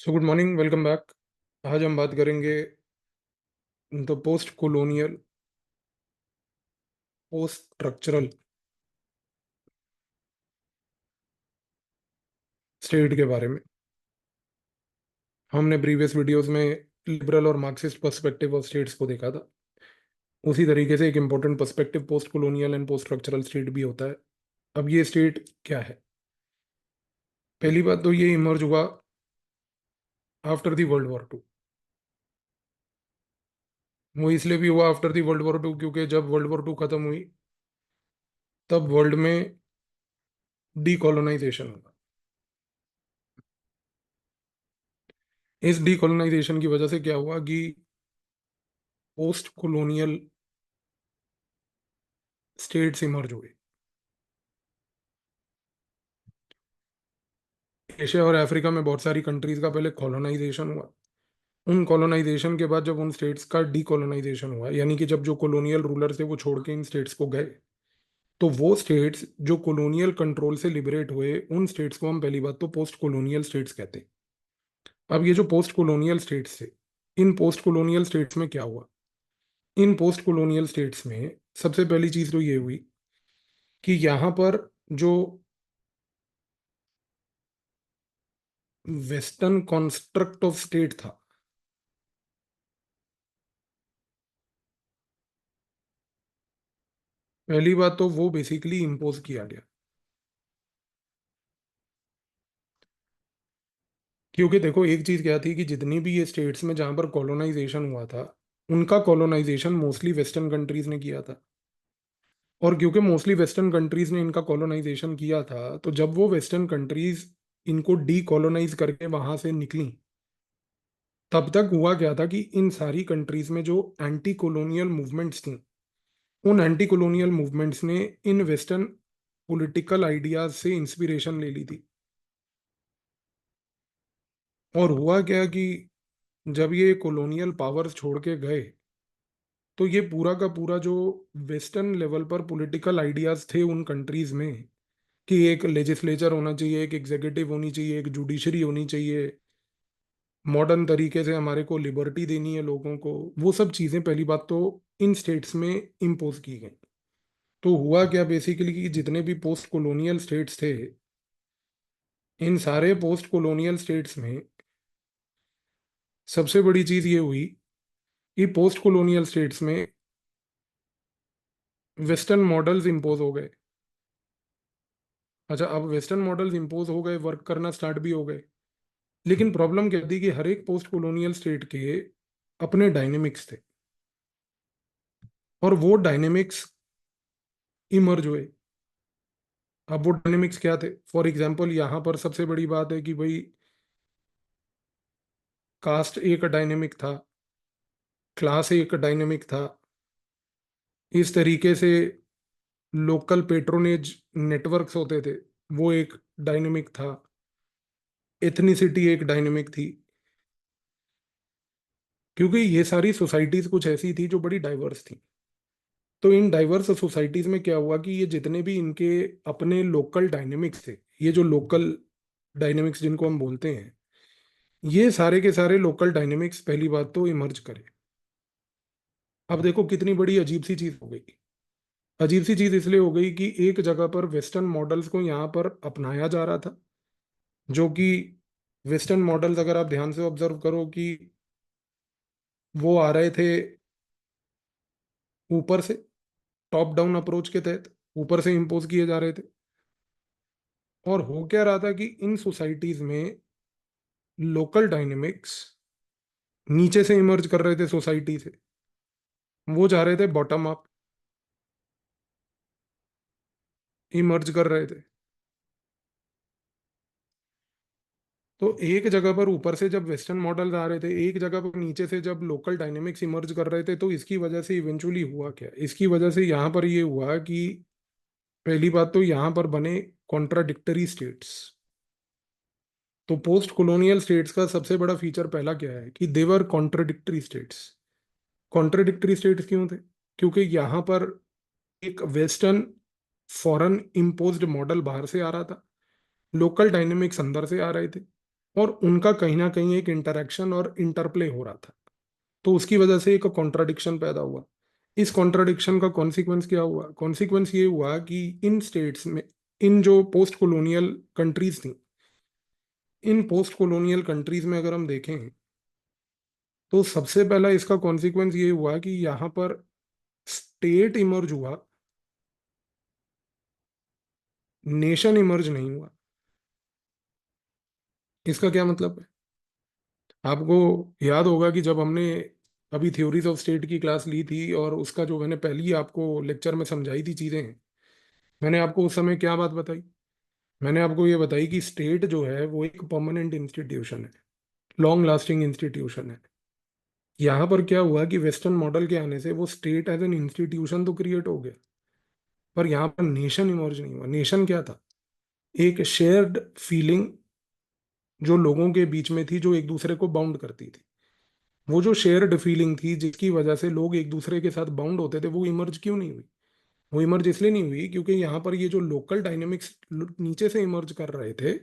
So good morning, welcome back. आज हम बात करेंगे the post colonial post structural state के बारे में। हमने प्रीवियस वीडियोस में लिबरल और मार्क्सिस्ट पर्सपेक्टिव ऑफ स्टेट्स को देखा था। उसी तरीके से एक important perspective post colonial and post structural state भी होता है। अब ये स्टेट क्या है? पहली बात तो ये इमर्ज हुआ आफ्टर द वर्ल्ड वॉर 2। वो इसलिए भी हुआ आफ्टर द वर्ल्ड वॉर 2 क्योंकि जब वर्ल्ड वॉर 2 खत्म हुई तब वर्ल्ड में डीकोलोनाइजेशन हुआ। इस डीकोलोनाइजेशन की वजह से क्या हुआ कि पोस्ट कॉलोनियल स्टेट्स इमर्ज हुए। एशिया और अफ्रीका में बहुत सारी कंट्रीज का पहले कॉलोनाइजेशन हुआ। उन कॉलोनाइजेशन के बाद जब उन स्टेट्स का डीकोलोनाइजेशन हुआ, यानी कि जब जो कॉलोनियल रूलर थे वो छोड़ के इन स्टेट्स को गए, तो वो स्टेट्स जो कॉलोनियल कंट्रोल से लिबरेट हुए उन स्टेट्स को हम पहली बात तो पोस्ट कॉलोनियल स्टेट्स कहते हैं। अब ये जो पोस्ट कॉलोनियल स्टेट्स थे, इन पोस्ट कॉलोनियल स्टेट्स में क्या हुआ? इन पोस्ट कॉलोनियल स्टेट्स में सबसे पहली चीज तो ये हुई कि यहाँ पर जो वेस्टर्न कॉन्स्ट्रक्ट ऑफ स्टेट था, पहली बात तो वो बेसिकली इम्पोज किया गया। क्योंकि देखो, एक चीज क्या थी कि जितनी भी ये स्टेट्स में जहां पर कॉलोनाइजेशन हुआ था, उनका कॉलोनाइजेशन मोस्टली वेस्टर्न कंट्रीज ने किया था। और क्योंकि मोस्टली वेस्टर्न कंट्रीज ने इनका कॉलोनाइजेशन किया था, तो जब वो वेस्टर्न कंट्रीज इनको डीकॉलोनाइज करके वहां से निकली, तब तक हुआ क्या था कि इन सारी कंट्रीज में जो एंटी कॉलोनियल मूवमेंट्स थी, उन एंटी कॉलोनियल मूवमेंट्स ने इन वेस्टर्न पॉलिटिकल आइडियाज से इंस्पिरेशन ले ली थी। और हुआ क्या कि जब ये कॉलोनियल पावर्स छोड़ के गए, तो ये पूरा का पूरा जो वेस्टर्न लेवल पर पॉलिटिकल आइडियाज थे उन कंट्रीज में कि एक लेजिस्लेचर होना चाहिए, एक एग्जीक्यूटिव होनी चाहिए, एक जुडिशरी होनी चाहिए, मॉडर्न तरीके से हमारे को लिबर्टी देनी है लोगों को, वो सब चीजें पहली बात तो इन स्टेट्स में इम्पोज की गई। तो हुआ क्या बेसिकली कि जितने भी पोस्ट कॉलोनियल स्टेट्स थे, इन सारे पोस्ट कॉलोनियल स्टेट्स में सबसे बड़ी चीज ये हुई कि पोस्ट कॉलोनियल स्टेट्स में वेस्टर्न मॉडल्स इम्पोज हो गए। अच्छा, अब वेस्टर्न मॉडल्स इंपोज हो गए, वर्क करना स्टार्ट भी हो गए। लेकिन प्रॉब्लम क्या थी कि हर एक पोस्ट कॉलोनियल स्टेट के अपने डायनेमिक्स थे, और वो डायनेमिक्स इमर्ज हुए। अब वो डायनेमिक्स क्या थे? फॉर एग्जांपल, यहाँ पर सबसे बड़ी बात है कि भाई कास्ट एक डायनेमिक था, क्लास एक डायनेमिक था, इस तरीके से लोकल पेट्रोनेज नेटवर्क्स होते थे, वो एक डायनेमिक था, एथनिसिटी एक डायनेमिक थी। क्योंकि ये सारी सोसाइटीज कुछ ऐसी थी जो बड़ी डाइवर्स थी। तो इन डाइवर्स सोसाइटीज में क्या हुआ कि ये जितने भी इनके अपने लोकल डायनेमिक्स थे, ये जो लोकल डायनेमिक्स जिनको हम बोलते हैं, ये सारे के सारे लोकल डायनेमिक्स पहली बात तो इमर्ज करे। अब देखो कितनी बड़ी अजीब सी चीज हो गई। अजीब सी चीज इसलिए हो गई कि एक जगह पर वेस्टर्न मॉडल्स को यहाँ पर अपनाया जा रहा था, जो कि वेस्टर्न मॉडल्स अगर आप ध्यान से ऑब्जर्व करो कि वो आ रहे थे ऊपर से, टॉप डाउन अप्रोच के तहत ऊपर से इम्पोज किए जा रहे थे। और हो क्या रहा था कि इन सोसाइटीज में लोकल डायनेमिक्स नीचे से इमर्ज कर रहे थे, सोसाइटी से वो जा रहे थे बॉटम अप इमर्ज कर रहे थे। तो एक जगह पर ऊपर से जब वेस्टर्न मॉडल्स आ रहे थे, एक जगह पर नीचे से जब लोकल डायनेमिक्स इमर्ज कर रहे थे, तो इसकी वजह से इवेंचुअली हुआ क्या? इसकी वजह से यहाँ पर ये हुआ कि पहली बात तो यहाँ पर बने कॉन्ट्राडिक्टरी स्टेट्स। तो पोस्ट कॉलोनियल स्टेट्स का सबसे बड़ा फीचर पहला क्या है कि देवर कॉन्ट्राडिक्टरी स्टेट्स। कॉन्ट्राडिक्टरी स्टेट्स क्यों थे? क्योंकि यहाँ पर एक वेस्टर्न फॉरेन इम्पोज्ड मॉडल बाहर से आ रहा था, लोकल डायनेमिक्स अंदर से आ रहे थे। और उनका कहीं ना कहीं एक इंटरेक्शन और इंटरप्ले हो रहा था। तो उसकी वजह से एक कॉन्ट्राडिक्शन पैदा हुआ। इस कॉन्ट्राडिक्शन का कॉन्सिक्वेंस क्या हुआ? कॉन्सिक्वेंस ये हुआ कि इन स्टेट्स में, इन जो पोस्ट कॉलोनियल कंट्रीज थी, इन पोस्ट कॉलोनियल कंट्रीज में अगर हम देखें, तो सबसे पहला इसका कॉन्सिक्वेंस ये हुआ कि यहाँ पर स्टेट इमर्ज हुआ, नेशन इमर्ज नहीं हुआ। इसका क्या मतलब है? आपको याद होगा कि जब हमने अभी थ्योरीज ऑफ स्टेट की क्लास ली थी, और उसका जो मैंने पहली आपको लेक्चर में समझाई थी चीजें, मैंने आपको उस समय क्या बात बताई? मैंने आपको ये बताई कि स्टेट जो है वो एक परमानेंट इंस्टीट्यूशन है, लॉन्ग लास्टिंग इंस्टीट्यूशन है। यहाँ पर क्या हुआ कि वेस्टर्न मॉडल के आने से वो स्टेट एज एन इंस्टीट्यूशन तो क्रिएट हो गया, पर यहाँ पर नेशन इमर्ज नहीं हुआ। नेशन क्या था? एक शेयर्ड फीलिंग जो लोगों के बीच में थी, जो एक दूसरे को बाउंड करती थी। वो जो शेयर्ड फीलिंग थी जिसकी वजह से लोग एक दूसरे के साथ बाउंड होते थे, वो इमर्ज क्यों नहीं हुई? वो इमर्ज इसलिए नहीं हुई क्योंकि यहाँ पर ये जो लोकल डायनेमिक्स नीचे से इमर्ज कर रहे थे,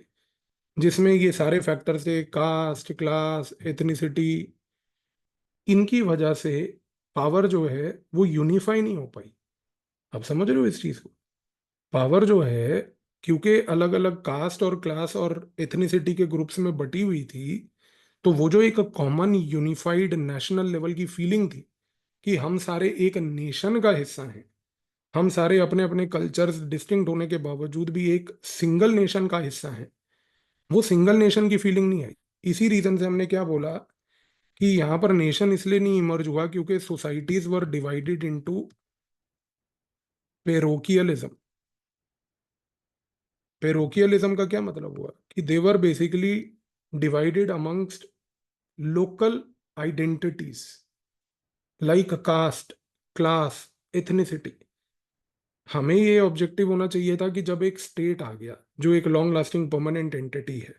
जिसमें ये सारे फैक्टर्स थे, कास्ट, क्लास, एथनिसिटी, इनकी वजह से पावर जो है वो यूनिफाई नहीं हो पाई। आप समझ रहे हो इस चीज को? पावर जो है, क्योंकि अलग अलग कास्ट और क्लास और एथनिसिटी के ग्रुप्स में बटी हुई थी, तो वो जो एक कॉमन यूनिफाइड नेशनल लेवल की फीलिंग थी कि हम सारे एक नेशन का हिस्सा हैं, हम सारे अपने अपने कल्चर्स डिस्टिंक्ट होने के बावजूद भी एक सिंगल नेशन का हिस्सा हैं, वो सिंगल नेशन की फीलिंग नहीं आई। इसी रीजन से हमने क्या बोला कि यहाँ पर नेशन इसलिए नहीं इमर्ज हुआ क्योंकि societies were divided into parochialism. Parochialism का क्या मतलब हुआ कि they were basically divided amongst local identities like caste, class, ethnicity. हमें ये ऑब्जेक्टिव होना चाहिए था कि जब एक स्टेट आ गया जो एक लॉन्ग लास्टिंग परमानेंट एंटिटी है,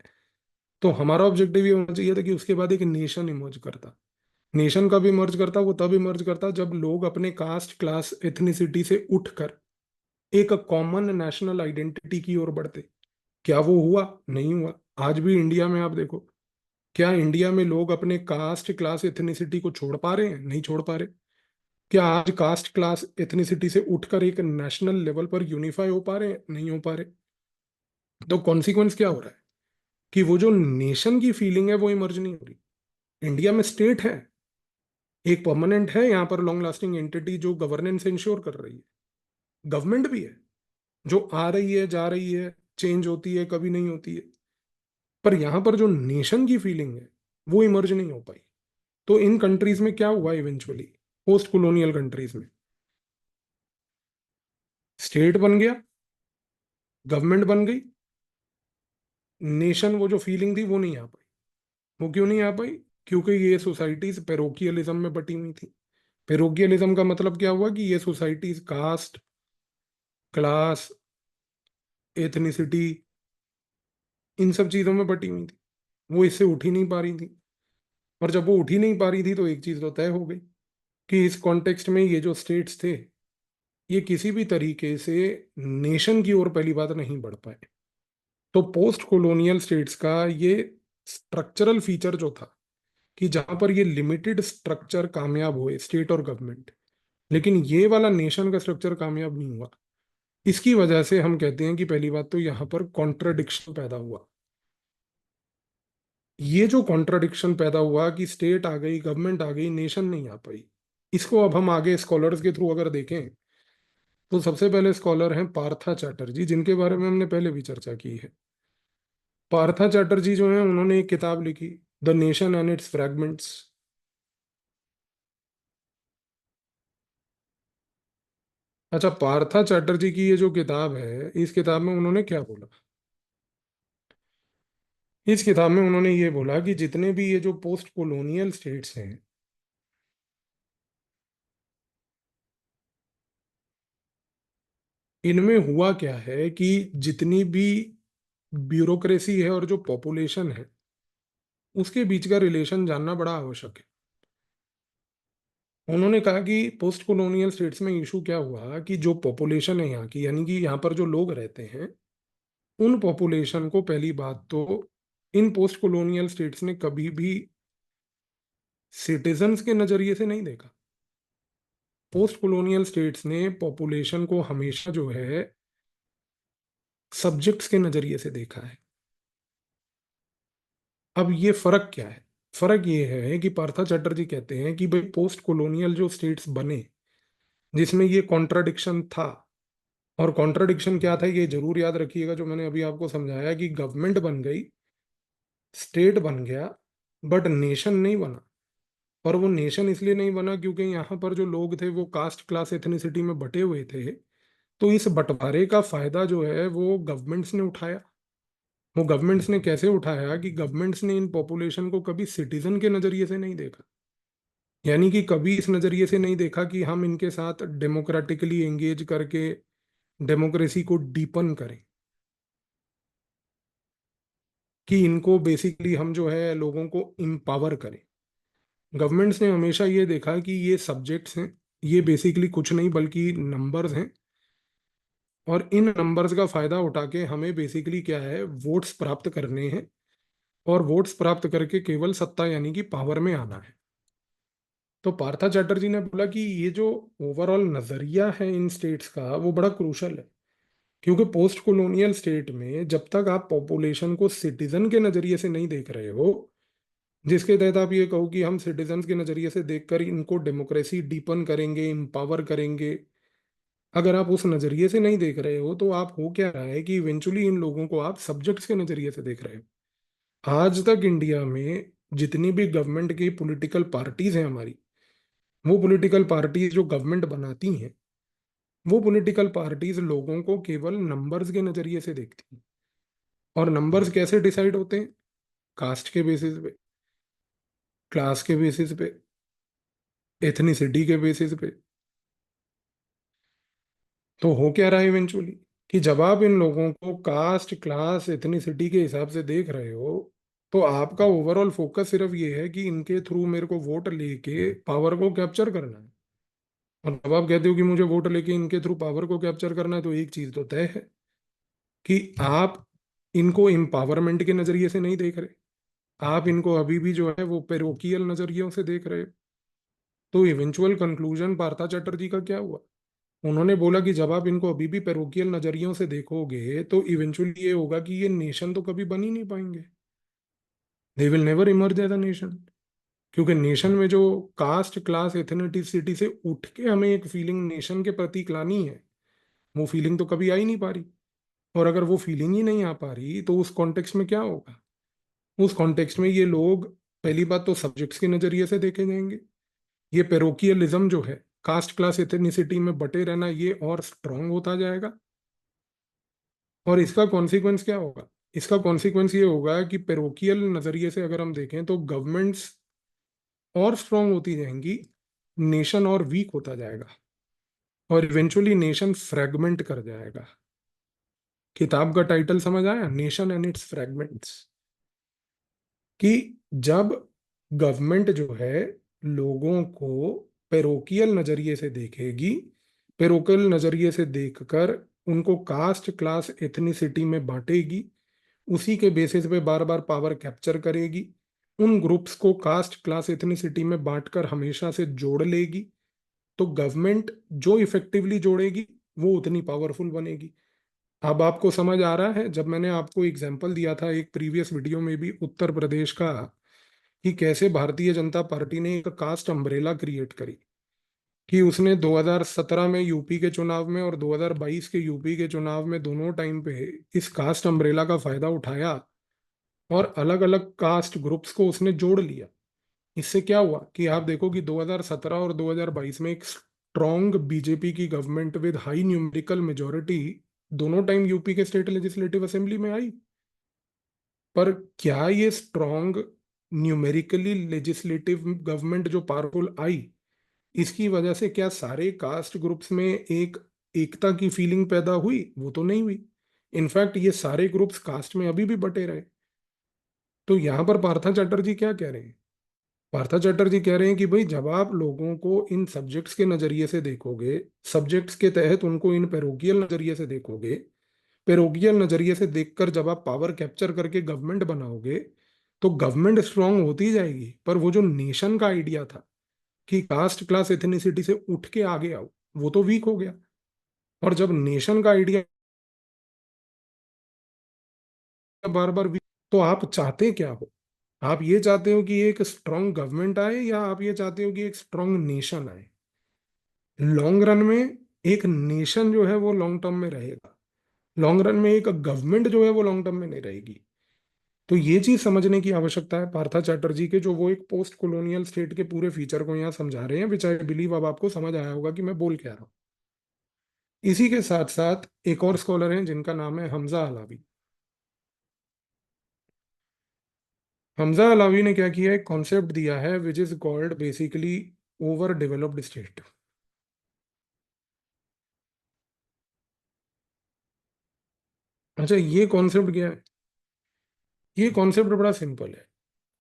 तो हमारा ऑब्जेक्टिव ये होना चाहिए था कि उसके बाद एक नेशन इमर्ज करता। नेशन कब इमर्ज करता? वो तब इमर्ज करता जब लोग अपने कास्ट, क्लास, एथनिसिटी से उठकर एक कॉमन नेशनल आइडेंटिटी की ओर बढ़ते। क्या वो हुआ? नहीं हुआ। आज भी इंडिया में आप देखो, क्या इंडिया में लोग अपने कास्ट, क्लास, एथनिसिटी को छोड़ पा रहे हैं? नहीं छोड़ पा रहे। क्या आज कास्ट, क्लास, एथनिसिटी से उठकर एक नेशनल लेवल पर यूनिफाई हो पा रहे हैं? नहीं हो पा रहे। तो कॉन्सिक्वेंस क्या हो रहा है कि वो जो नेशन की फीलिंग है वो इमर्ज नहीं हो रही। इंडिया में स्टेट है, एक परमानेंट है यहाँ पर लॉन्ग लास्टिंग एंटिटी जो गवर्नेंस इंश्योर कर रही है, गवर्नमेंट भी है जो आ रही है, जा रही है, चेंज होती है, कभी नहीं होती है, पर यहाँ पर जो नेशन की फीलिंग है वो इमर्ज नहीं हो पाई। तो इन कंट्रीज में क्या हुआ इवेंचुअली? पोस्ट कॉलोनियल कंट्रीज में स्टेट बन गया, गवर्नमेंट बन गई, नेशन वो जो फीलिंग थी वो नहीं आ पाई। वो क्यों नहीं आ पाई? क्योंकि ये सोसाइटीज पेरोकियलिज्म में बटी हुई थी। पेरोकियलिज्म का मतलब क्या हुआ कि ये सोसाइटीज कास्ट, क्लास, एथनिसिटी, इन सब चीजों में बटी हुई थी। वो इससे उठ ही नहीं पा रही थी। और जब वो उठ ही नहीं पा रही थी तो एक चीज तो तय हो गई कि इस कॉन्टेक्स्ट में ये जो स्टेट्स थे, ये किसी भी तरीके से नेशन की ओर पहली बात नहीं बढ़ पाए। तो पोस्ट कॉलोनियल स्टेट्स का ये स्ट्रक्चरल फीचर जो था कि जहां पर ये लिमिटेड स्ट्रक्चर कामयाब हुए, स्टेट और गवर्नमेंट, लेकिन ये वाला नेशन का स्ट्रक्चर कामयाब नहीं हुआ। इसकी वजह से हम कहते हैं कि पहली बात तो यहाँ पर कॉन्ट्रडिक्शन पैदा हुआ। ये जो कॉन्ट्रडिक्शन पैदा हुआ कि स्टेट आ गई, गवर्नमेंट आ गई, नेशन नहीं आ पाई, इसको अब हम आगे स्कॉलर्स के थ्रू अगर देखें, तो सबसे पहले स्कॉलर हैं पार्था चैटर्जी, जिनके बारे में हमने पहले भी चर्चा की है। पार्था चैटर्जी जो है, उन्होंने एक किताब लिखी, the nation and it's fragments. अच्छा, पार्था चैटर्जी की ये जो किताब है, इस किताब में उन्होंने क्या बोला? इस किताब में उन्होंने ये बोला कि जितने भी ये जो पोस्ट कॉलोनियल स्टेट्स हैं, इनमें हुआ क्या है कि जितनी भी ब्यूरोक्रेसी है और जो पॉपुलेशन है, उसके बीच का रिलेशन जानना बड़ा आवश्यक है। उन्होंने कहा कि पोस्ट कॉलोनियल स्टेट्स में इशू क्या हुआ कि जो पॉपुलेशन है यहाँ की, यानी कि यहाँ पर जो लोग रहते हैं, उन पॉपुलेशन को पहली बात तो इन पोस्ट कॉलोनियल स्टेट्स ने कभी भी सिटीजन्स के नजरिए से नहीं देखा। पोस्ट कॉलोनियल स्टेट्स ने पॉपुलेशन को हमेशा जो है सब्जेक्ट्स के नजरिए से देखा है। अब ये फर्क क्या है? फर्क ये है कि पार्था चैटर्जी कहते हैं कि भाई पोस्ट कॉलोनियल जो स्टेट्स बने जिसमें ये कॉन्ट्राडिक्शन था, और कॉन्ट्राडिक्शन क्या था ये जरूर याद रखिएगा, जो मैंने अभी आपको समझाया कि गवर्नमेंट बन गई, स्टेट बन गया, बट नेशन नहीं बना। और वो नेशन इसलिए नहीं बना क्योंकि यहाँ पर जो लोग थे वो कास्ट क्लास एथनिसिटी में बटे हुए थे। तो इस बंटवारे का फायदा जो है वो गवर्नमेंट्स ने उठाया। वो गवर्नमेंट्स ने कैसे उठाया कि गवर्नमेंट्स ने इन पॉपुलेशन को कभी सिटीजन के नजरिए से नहीं देखा। यानी कि कभी इस नजरिए से नहीं देखा कि हम इनके साथ डेमोक्रेटिकली एंगेज करके डेमोक्रेसी को डीपन करें, कि इनको बेसिकली हम जो है लोगों को इम्पावर करें। गवर्नमेंट्स ने हमेशा ये देखा कि ये सब्जेक्ट्स हैं, ये बेसिकली कुछ नहीं बल्कि नंबर्स हैं, और इन नंबर्स का फायदा उठा के हमें बेसिकली क्या है वोट्स प्राप्त करने हैं, और वोट्स प्राप्त करके केवल सत्ता यानी कि पावर में आना है। तो पार्था चैटर्जी ने बोला कि ये जो ओवरऑल नजरिया है इन स्टेट्स का वो बड़ा क्रूशल है, क्योंकि पोस्ट कॉलोनियल स्टेट में जब तक आप पॉपुलेशन को सिटीजन के नजरिए से नहीं देख रहे हो, जिसके तहत आप ये कहो कि हम सिटीजन के नजरिए से देखकर इनको डेमोक्रेसी डीपन करेंगे, इम्पावर करेंगे, अगर आप उस नजरिए से नहीं देख रहे हो तो आप हो क्या रहा है कि इवेंचुअली इन लोगों को आप सब्जेक्ट्स के नजरिए से देख रहे हो। आज तक इंडिया में जितनी भी गवर्नमेंट की पॉलिटिकल पार्टीज हैं हमारी, वो पॉलिटिकल पार्टीज जो गवर्नमेंट बनाती हैं, वो पॉलिटिकल पार्टीज लोगों को केवल नंबर्स के नजरिए से देखती हैं। और नंबर्स कैसे डिसाइड होते हैं? कास्ट के बेसिस पे, क्लास के बेसिस पे, एथनिसिटी के बेसिस पे। तो हो क्या रहा है इवेंचुअली कि जब आप इन लोगों को कास्ट क्लास एथनिसिटी के हिसाब से देख रहे हो, तो आपका ओवरऑल फोकस सिर्फ ये है कि इनके थ्रू मेरे को वोट लेके पावर को कैप्चर करना है। और जब आप कहते हो कि मुझे वोट लेके इनके थ्रू पावर को कैप्चर करना है, तो एक चीज तो तय है कि आप इनको एम्पावरमेंट के नजरिए से नहीं देख रहे, आप इनको अभी भी जो है वो पेरोकियल नजरियों से देख रहे हो। तो इवेंचुअल कंक्लूजन पार्था चैटर्जी का क्या हुआ? उन्होंने बोला कि जब आप इनको अभी भी पेरोकियल नजरियों से देखोगे तो इवेंचुअली ये होगा कि ये नेशन तो कभी बन ही नहीं पाएंगे। They will never emerge as a nation, क्योंकि नेशन में जो कास्ट क्लास एथनिसिटी से उठ के हमें एक फीलिंग नेशन के प्रति लानी है, वो फीलिंग तो कभी आ ही नहीं पा रही। और अगर वो फीलिंग ही नहीं आ पा रही तो उस कॉन्टेक्स्ट में क्या होगा? उस कॉन्टेक्स्ट में ये लोग पहली बात तो सब्जेक्ट्स के नजरिए से देखे जाएंगे। ये पेरोकियलिज्म जो है, कास्ट क्लास एथनिसिटी में बटे रहना, ये और स्ट्रांग होता जाएगा। और इसका कॉन्सिक्वेंस क्या होगा? इसका कॉन्सिक्वेंस ये होगा कि पेरोकियल नजरिए से अगर हम देखें तो गवर्नमेंट्स और स्ट्रांग होती जाएंगी, नेशन और वीक होता जाएगा, और इवेंचुअली नेशन फ्रेगमेंट कर जाएगा। किताब का टाइटल समझ आया, नेशन एंड इट्स फ्रेगमेंट्स। कि जब गवर्नमेंट जो है लोगों को पेरोकियल नजरिए से देखेगी, पेरोकियल नजरिए से देखकर उनको कास्ट क्लास एथनिसिटी में बांटेगी, उसी के बेसिस पे बार बार पावर कैप्चर करेगी, उन ग्रुप्स को कास्ट क्लास एथनिसिटी में बांटकर हमेशा से जोड़ लेगी, तो गवर्नमेंट जो इफेक्टिवली जोड़ेगी वो उतनी पावरफुल बनेगी। अब आपको समझ आ रहा है? जब मैंने आपको एग्जाम्पल दिया था एक प्रीवियस वीडियो में भी उत्तर प्रदेश का, कि कैसे भारतीय जनता पार्टी ने एक कास्ट अम्ब्रेला क्रिएट करी, कि उसने 2017 में यूपी के चुनाव में और 2022 के यूपी के चुनाव में दोनों टाइम पे इस कास्ट अम्ब्रेला का फायदा उठाया, और अलग अलग कास्ट ग्रुप्स को उसने जोड़ लिया। इससे क्या हुआ कि आप देखो कि 2017 और 2022 में एक स्ट्रॉन्ग बीजेपी की government with high numerical majority दोनों टाइम यूपी के स्टेट लेजिस्लेटिव असेंबली में आई। पर क्या ये स्ट्रॉन्ग न्यूमेरिकली लेजिस्लेटिव गवर्नमेंट जो पावरफुल आई, इसकी वजह से क्या सारे कास्ट ग्रुप्स में एक एकता की फीलिंग पैदा हुई? वो तो नहीं हुई। इनफैक्ट ये सारे ग्रुप्स कास्ट में अभी भी बटे रहे। तो यहाँ पर पार्था चैटर्जी क्या कह रहे हैं? पार्था चैटर्जी कह रहे हैं कि भाई जब आप लोगों को इन सब्जेक्ट्स के नजरिए से देखोगे, सब्जेक्ट्स के तहत उनको इन पेरोकियल नजरिए से देखोगे, पेरोगियल नजरिए से देखकर जब आप पावर कैप्चर करके गवर्नमेंट बनाओगे तो गवर्नमेंट स्ट्रांग होती जाएगी, पर वो जो नेशन का आइडिया था कि कास्ट क्लास एथनिसिटी से उठ के आगे आओ, वो तो वीक हो गया। और जब नेशन का आइडिया बार बार वीक, तो आप चाहते क्या हो? आप ये चाहते हो कि एक स्ट्रांग गवर्नमेंट आए, या आप ये चाहते हो कि एक स्ट्रांग नेशन आए? लॉन्ग रन में एक नेशन जो है वो लॉन्ग टर्म में रहेगा, लॉन्ग रन में एक गवर्नमेंट जो है वो लॉन्ग टर्म में नहीं रहेगी। तो ये चीज समझने की आवश्यकता है पार्था चैटर्जी के, जो वो एक पोस्ट कॉलोनियल स्टेट के पूरे फीचर को यहाँ समझा रहे हैं, विच आई बिलीव अब आपको समझ आया होगा कि मैं बोल क्या रहा हूँ। इसी के साथ साथ एक और स्कॉलर हैं जिनका नाम है हमजा अलावी। हमजा अलावी ने क्या किया, एक कॉन्सेप्ट दिया है which is called basically over developed state. अच्छा, ये कॉन्सेप्ट क्या है? ये कॉन्सेप्ट बड़ा सिंपल है।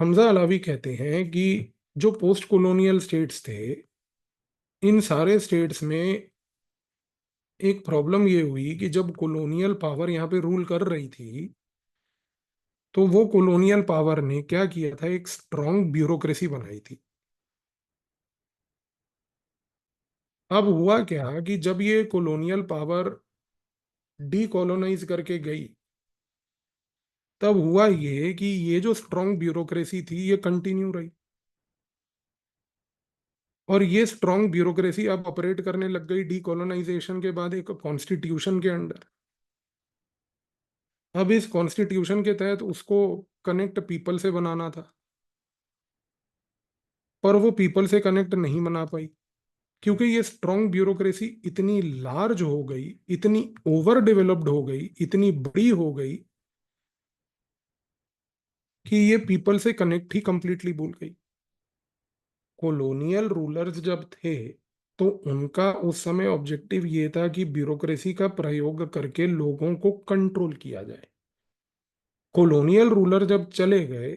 हमजा अलावी कहते हैं कि जो पोस्ट कॉलोनियल स्टेट्स थे, इन सारे स्टेट्स में एक प्रॉब्लम ये हुई कि जब कॉलोनियल पावर यहाँ पे रूल कर रही थी, तो वो कॉलोनियल पावर ने क्या किया था, एक स्ट्रॉन्ग ब्यूरोक्रेसी बनाई थी। अब हुआ क्या कि जब ये कॉलोनियल पावर डीकोलोनाइज करके गई, तब हुआ ये कि ये जो स्ट्रॉन्ग ब्यूरोक्रेसी थी ये कंटिन्यू रही, और ये स्ट्रॉन्ग ब्यूरोक्रेसी अब ऑपरेट करने लग गई डीकोलोनाइजेशन के बाद एक कॉन्स्टिट्यूशन के अंडर। अब इस कॉन्स्टिट्यूशन के तहत उसको कनेक्ट पीपल से बनाना था, पर वो पीपल से कनेक्ट नहीं बना पाई, क्योंकि ये स्ट्रॉन्ग ब्यूरोक्रेसी इतनी लार्ज हो गई, इतनी ओवर डेवलप्ड हो गई, इतनी बड़ी हो गई कि ये पीपल से कनेक्ट ही कंप्लीटली भूल गई। कॉलोनियल रूलर्स जब थे, तो उनका उस समय ऑब्जेक्टिव ये था कि ब्यूरोक्रेसी का प्रयोग करके लोगों को कंट्रोल किया जाए। कॉलोनियल रूलर जब चले गए,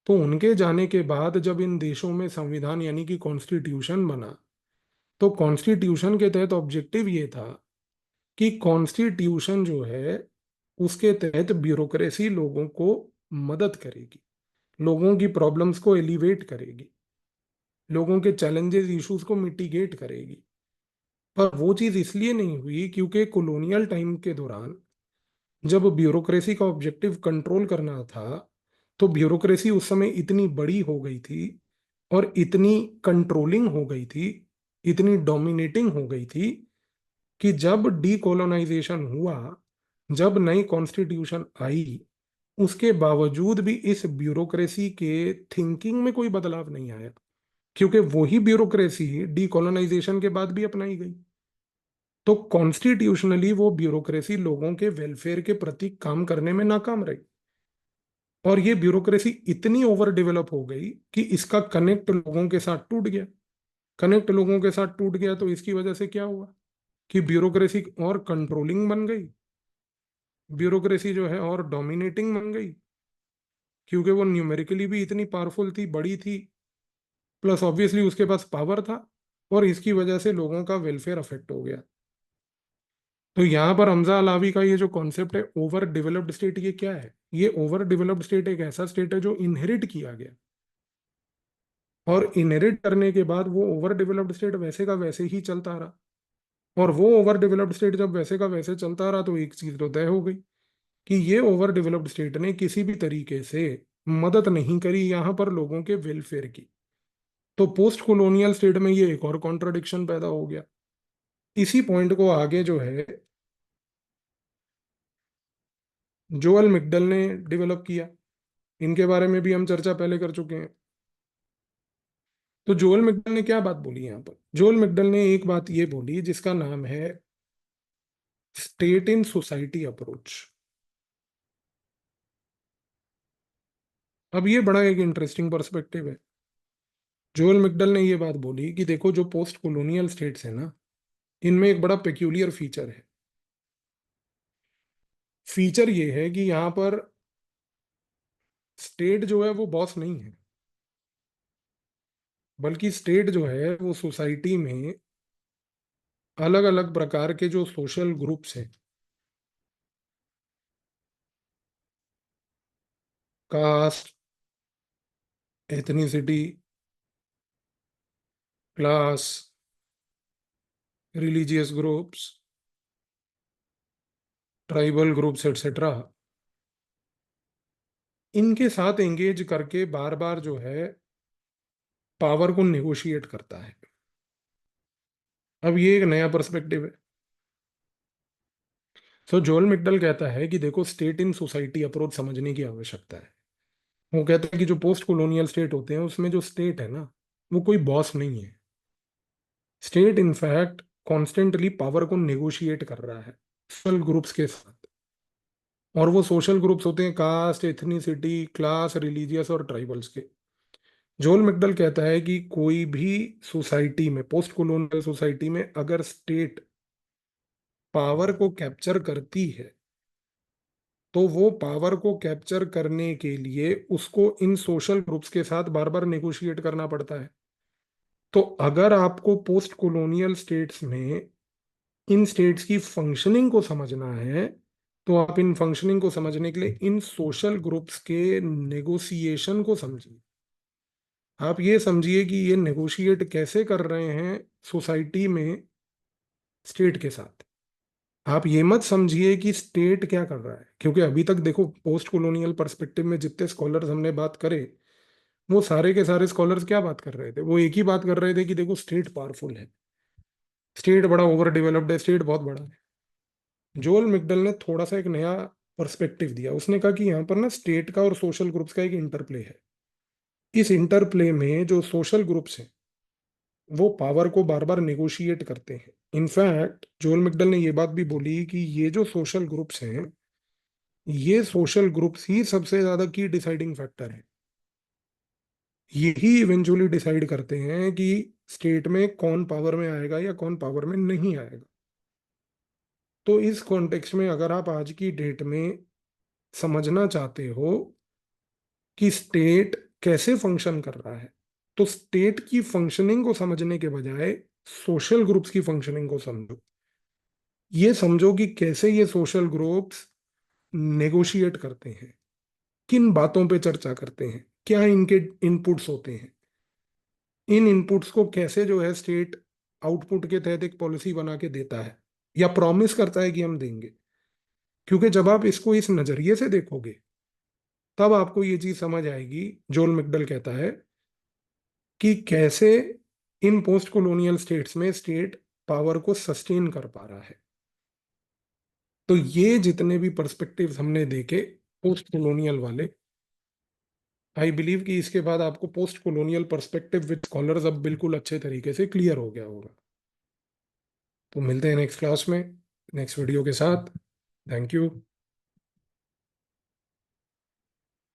तो उनके जाने के बाद जब इन देशों में संविधान यानी कि कॉन्स्टिट्यूशन बना, तो कॉन्स्टिट्यूशन के तहत ऑब्जेक्टिव ये था कि कॉन्स्टिट्यूशन जो है उसके तहत ब्यूरोक्रेसी लोगों को मदद करेगी, लोगों की प्रॉब्लम्स को एलिवेट करेगी, लोगों के चैलेंजेस इश्यूज को मिटिगेट करेगी। पर वो चीज इसलिए नहीं हुई क्योंकि कॉलोनियल टाइम के दौरान जब ब्यूरोक्रेसी का ऑब्जेक्टिव कंट्रोल करना था, तो ब्यूरोक्रेसी उस समय इतनी बड़ी हो गई थी और इतनी कंट्रोलिंग हो गई थी, इतनी डोमिनेटिंग हो गई थी कि जब डीकोलोनाइजेशन हुआ, जब नई कॉन्स्टिट्यूशन आई, उसके बावजूद भी इस ब्यूरोक्रेसी के थिंकिंग में कोई बदलाव नहीं आया, क्योंकि वही ब्यूरोक्रेसी डीकोलोनाइजेशन के बाद भी अपनाई गई। तो कॉन्स्टिट्यूशनली वो ब्यूरोक्रेसी लोगों के वेलफेयर के प्रति काम करने में नाकाम रही, और ये ब्यूरोक्रेसी इतनी ओवर डेवलप हो गई कि इसका कनेक्ट लोगों के साथ टूट गया। कनेक्ट लोगों के साथ टूट गया तो इसकी वजह से क्या हुआ कि ब्यूरोक्रेसी और कंट्रोलिंग बन गई, ब्यूरोक्रेसी जो है और डोमिनेटिंग बन गई, क्योंकि वो न्यूमेरिकली भी इतनी पावरफुल थी, बड़ी थी, प्लस ऑब्वियसली उसके पास पावर था, और इसकी वजह से लोगों का वेलफेयर अफेक्ट हो गया। तो यहाँ पर हमजा अलावी का ये जो कॉन्सेप्ट है ओवर डेवलप्ड स्टेट, ये क्या है? ये ओवर डेवलप्ड स्टेट एक ऐसा स्टेट है जो इनहेरिट किया गया, और इनहेरिट करने के बाद वो ओवर डेवलप्ड स्टेट वैसे का वैसे ही चलता रहा। और वो ओवर डेवलप्ड स्टेट जब वैसे का वैसे चलता रहा, तो एक चीज तो तय हो गई कि ये ओवर डेवलप्ड स्टेट ने किसी भी तरीके से मदद नहीं करी यहाँ पर लोगों के वेलफेयर की। तो पोस्ट कॉलोनियल स्टेट में ये एक और कॉन्ट्रडिक्शन पैदा हो गया। इसी पॉइंट को आगे जो है जोएल मिगडल ने डेवलप किया। इनके बारे में भी हम चर्चा पहले कर चुके हैं। तो जोएल मिगडल ने क्या बात बोली यहाँ पर? जोएल मिगडल ने एक बात ये बोली जिसका नाम है स्टेट इन सोसाइटी अप्रोच। अब ये बड़ा एक इंटरेस्टिंग पर्सपेक्टिव है। जोएल मिगडल ने ये बात बोली कि देखो, जो पोस्ट कॉलोनियल स्टेट्स है ना, इनमें एक बड़ा पेक्यूलियर फीचर है। फीचर ये है कि यहाँ पर स्टेट जो है वो बॉस नहीं है, बल्कि स्टेट जो है वो सोसाइटी में अलग अलग प्रकार के जो सोशल ग्रुप्स हैं, caste, ethnicity, class, religious groups, tribal groups etcetera, इनके साथ एंगेज करके बार बार जो है पावर को नेगोशिएट करता है। अब ये एक नया पर्सपेक्टिव है। सो जोल मिगडल कहता है कि देखो, स्टेट इन सोसाइटी अप्रोच समझने की आवश्यकता है। वो कहते हैं कि जो पोस्ट कॉलोनियल स्टेट होते हैं उसमें जो स्टेट है ना, वो कोई बॉस नहीं है। स्टेट इनफैक्ट कॉन्स्टेंटली पावर को नेगोशिएट कर रहा है सोशल ग्रुप्स के साथ। और वो सोशल ग्रुप्स होते हैं कास्ट, एथनिसिटी, क्लास, रिलीजियस और ट्राइबल्स के। जोल मिगडल कहता है कि कोई भी सोसाइटी में, पोस्ट कॉलोनियल सोसाइटी में, अगर स्टेट पावर को कैप्चर करती है तो वो पावर को कैप्चर करने के लिए उसको इन सोशल ग्रुप्स के साथ बार बार नेगोशिएट करना पड़ता है। तो अगर आपको पोस्ट कॉलोनियल स्टेट्स में इन स्टेट्स की फंक्शनिंग को समझना है, तो आप इन फंक्शनिंग को समझने के लिए इन सोशल ग्रुप्स के नेगोशिएशन को समझिए। आप ये समझिए कि ये नेगोशिएट कैसे कर रहे हैं सोसाइटी में स्टेट के साथ। आप ये मत समझिए कि स्टेट क्या कर रहा है, क्योंकि अभी तक देखो पोस्ट कॉलोनियल पर्सपेक्टिव में जितने स्कॉलर्स हमने बात करे, वो सारे के सारे स्कॉलर्स क्या बात कर रहे थे, वो एक ही बात कर रहे थे कि देखो स्टेट पावरफुल है, स्टेट बड़ा ओवर डेवलप्ड है, स्टेट बहुत बड़ा है। जोल मिगडल ने थोड़ा सा एक नया पर्सपेक्टिव दिया। उसने कहा कि यहाँ पर ना स्टेट का और सोशल ग्रुप्स का एक इंटरप्ले है। इस इंटरप्ले में जो सोशल ग्रुप्स हैं वो पावर को बार बार नेगोशिएट करते हैं। इनफैक्ट जोल मिगडल ने ये बात भी बोली कि ये जो सोशल ग्रुप्स हैं, ये सोशल ग्रुप्स ही सबसे ज्यादा की डिसाइडिंग फैक्टर है। यही इवेंचुअली डिसाइड करते हैं कि स्टेट में कौन पावर में आएगा या कौन पावर में नहीं आएगा। तो इस कॉन्टेक्स्ट में अगर आप आज की डेट में समझना चाहते हो कि स्टेट कैसे फंक्शन कर रहा है, तो स्टेट की फंक्शनिंग को समझने के बजाय सोशल ग्रुप्स की फंक्शनिंग को समझो। ये समझो कि कैसे ये सोशल ग्रुप्स नेगोशिएट करते हैं, किन बातों पे चर्चा करते हैं, क्या इनके इनपुट्स होते हैं, इन इनपुट्स को कैसे जो है स्टेट आउटपुट के तहत एक पॉलिसी बना के देता है या प्रॉमिस करता है कि हम देंगे। क्योंकि जब आप इसको इस नजरिए से देखोगे तब आपको ये चीज समझ आएगी। जोल मिगडल कहता है कि कैसे इन पोस्ट कॉलोनियल स्टेट्स में स्टेट पावर को सस्टेन कर पा रहा है। तो ये जितने भी पर्सपेक्टिव्स हमने देखे पोस्ट कॉलोनियल वाले, आई बिलीव कि इसके बाद आपको post colonial perspective with scholars अब बिल्कुल अच्छे तरीके से क्लियर हो गया होगा। तो मिलते हैं नेक्स्ट क्लास में नेक्स्ट वीडियो के साथ। Thank you.